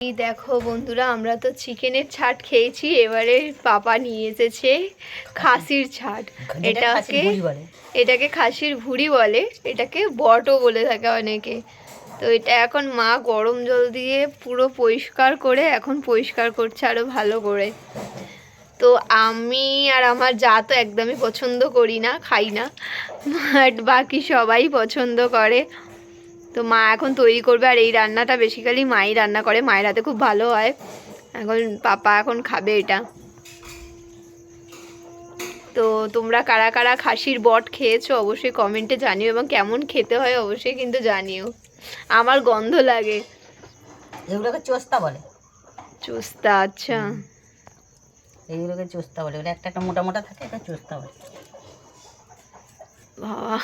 এই দেখো বন্ধুরা, আমরা তো চিকেনের ছাট খেয়েছি, এবারে পাপা নিয়ে এসেছে খাসির ছাট। এটাকে খাসির ভুড়ি বলে, এটাকে বটও বলে থাকে অনেকে। তো এটা এখন মা গরম জল দিয়ে পুরো পরিষ্কার করে এখন পরিষ্কার করছে আরো ভালো করে। তো আমি আর আমার যা তো একদমই পছন্দ করি না, খাই না, বাট বাকি সবাই পছন্দ করে। তো মা এখন তৈরি করবে, আর এই রান্নাটা বেসিক্যালি মাই রান্না করে, মায়ের হাতে খুব ভালো হয়। এখন পাপা এখন খাবে এটা। তো তোমরা কারা কারা খাসির বট খেয়েছো অবশ্যই কমেন্টে জানিও, এবং কেমন খেতে হয় অবশ্যই কিন্তু জানিও। আমার গন্ধ লাগে। এগুলোকে চোস্তা বলে। চোস্তা? আচ্ছা, এইগুলোকে চোস্তা বলে। ওটা একটা একটা মোটা মোটা থাকে, এটা চোস্তা বলে। বাবা,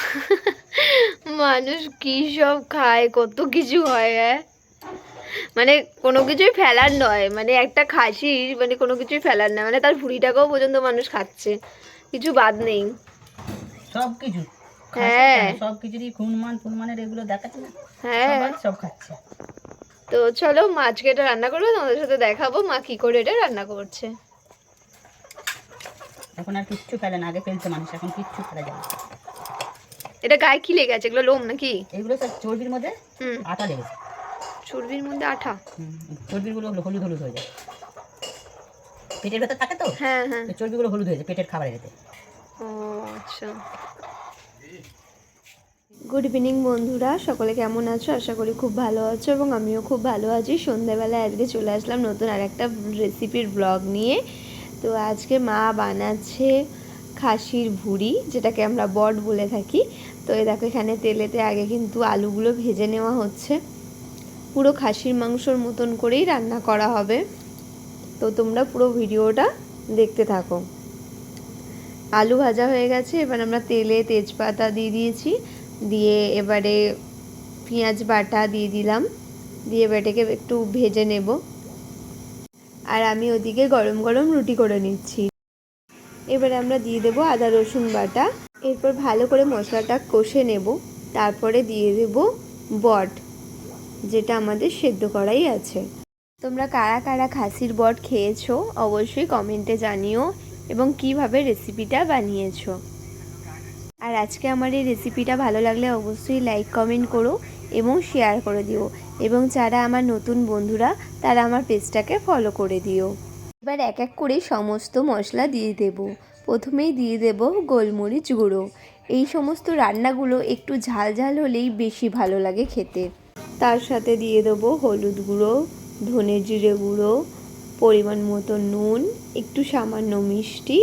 মানুষ কি সব খায়, কত কিছু হয়। মানে কোনো কিছুই ফেলার নয়, মানে একটা খাসির মানে কোনো কিছুই ফেলার নয়, মানে তার ভুঁড়িটাকেও পর্যন্ত মানুষ খাচ্ছে, কিছু বাদ নেই। সব কিছু, হ্যাঁ, সব কিছুরই ফুনমানের এগুলো দেখাচ্ছে না। হ্যাঁ, সব খাচ্ছে। তো চলো মা আজকে এটা রান্না করবে, তোমাদের সাথে দেখাবো মা কি করে এটা রান্না করছে। এখন আর কিচ্ছু ফেলে না, আগে ফেলছে মানুষ, এখন কিচ্ছু ফেলা যায় না। এটা গায়ে কি লেগে আছে? এগুলো লোম নাকি? এগুলো সব চর্বির মধ্যে আটা লেগেছে। চর্বির মধ্যে আঠা? চর্বিগুলো হলুদ হলুদ হয়ে যায়, পেটের ভেতর থাকে তো। হ্যাঁ হ্যাঁ, চর্বিগুলো হলুদ হয়ে যায় পেটের খাবারে যেতে। ও আচ্ছা। গুড ইভিনিং বন্ধুরা, সকলে কেমন আছো? আশা করি খুব ভালো আছো, এবং আমিও খুব ভালো আছি। সন্ধ্যাবেলায় আজকে চলে আসলাম নতুন আরেকটা রেসিপির ব্লগ নিয়ে। তো আজকে মা বানাচ্ছে খাসির ভুড়ি, যেটাকে আমরা বট বলে থাকি। তো এই দেখো, এখানে তেলেতে আগে কিন্তু আলুগুলো ভেজে নেওয়া হচ্ছে, পুরো খাসির মাংসর মতন করেই রান্না করা হবে। তো তোমরা পুরো ভিডিওটা দেখতে থাকো। আলু ভাজা হয়ে গেছে, এবার আমরা তেলে তেজপাতা দিয়ে দিয়েছি, দিয়ে এবারে পেঁয়াজ বাটা দিয়ে দিলাম, দিয়ে এটাকে একটু ভেজে নেব। আর আমি ওদিকে গরম গরম রুটি করে নিচ্ছি। এবারে আমরা দিয়ে দেবো আদা রসুন বাটা, এরপর ভালো করে মশলাটা কষে নেব, তারপরে দিয়ে দেব বট, যেটা আমাদের সেদ্ধ করাই আছে। তোমরা কারা কারা খাসির বট খেয়েছো অবশ্যই কমেন্টে জানিও, এবং কিভাবে রেসিপিটা বানিয়েছো। আর আজকে আমার এই রেসিপিটা ভালো লাগলে অবশ্যই লাইক কমেন্ট করো এবং শেয়ার করে দিও, এবং যারা আমার নতুন বন্ধুরা তারা আমার পেজটাকে ফলো করে দিও। এবার এক এক করে সমস্ত মশলা দিয়ে দেব। প্রথমেই দিয়ে দেব গোলমরিচ গুঁড়ো। এই সমস্ত রান্নাগুলো একটু ঝাল ঝাল হলেই বেশি ভালো লাগে খেতে। তার সাথে দিয়ে দেবো হলুদ গুঁড়ো, ধনে জিরে গুঁড়ো, পরিমাণ মতো নুন, একটু সামান্য মিষ্টি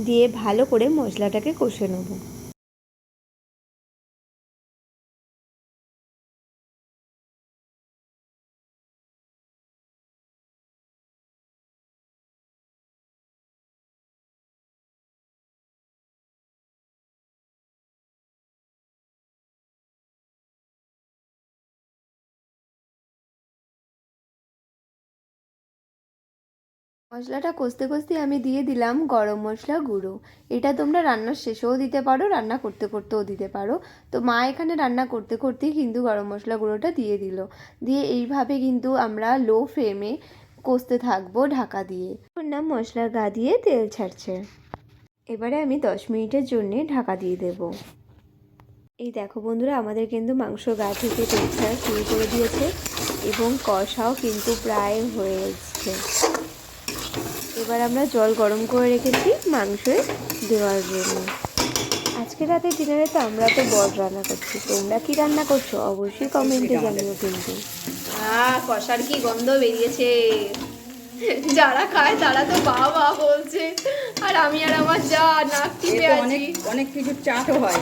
দিয়ে ভালো করে মশলাটাকে কষে নেব। মশলাটা কষতে কষতে আমি দিয়ে দিলাম গরম মশলা গুঁড়ো। এটা তোমরা রান্নার শেষেও দিতে পারো, রান্না করতে করতেও দিতে পারো। তো মা এখানে রান্না করতে করতেই কিন্তু গরম মশলা গুঁড়োটা দিয়ে দিল। দিয়ে এইভাবে কিন্তু আমরা লো ফ্লেমে কষতে থাকবো ঢাকা দিয়ে। না, মশলার গা দিয়ে তেল ছাড়ছে। এবারে আমি 10 মিনিটের জন্যে ঢাকা দিয়ে দেব। এই দেখো বন্ধুরা, আমাদের কিন্তু মাংস গা থেকে তেল ছাড়া শুরু করে দিয়েছে, এবং কষাও কিন্তু প্রায় হয়ে এসছে। এবার আমরা জল গরম করে রেখেছি মাংসে দেওয়ার জন্য। আজকে রাতে ডিনারে তো আমরা তো বট রান্না করছি, তোমরা কি রান্না করছো অবশ্যই কমেন্টে জানিও কিন্তু। কষার কি গন্ধ বেরিয়েছে, যারা খায় তারা তো বাহ বাহ বলছে, আর আমি আর আমার যা নাক টিপে আছি। অনেক কিছু চাটও হয়।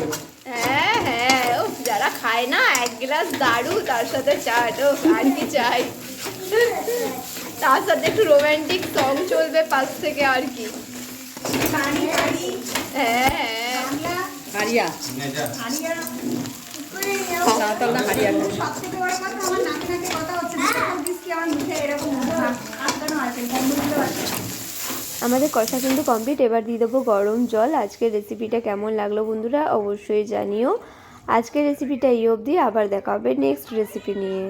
হ্যাঁ হ্যাঁ, ও যারা খায় না এক গ্লাস দারু, তার সাথে চাট, ও আর কি চাই। তার সাথে একটু রোমান্টিক সং চলবে পাশ থেকে, আর কি। আমাদের কষা কিন্তু কমপ্লিট। এবার দিয়ে দেবো গরম জল। আজকের রেসিপিটা কেমন লাগলো বন্ধুরা অবশ্যই জানিও। আজকের রেসিপিটা এই অবধি, আবার দেখা হবে নেক্সট রেসিপি নিয়ে।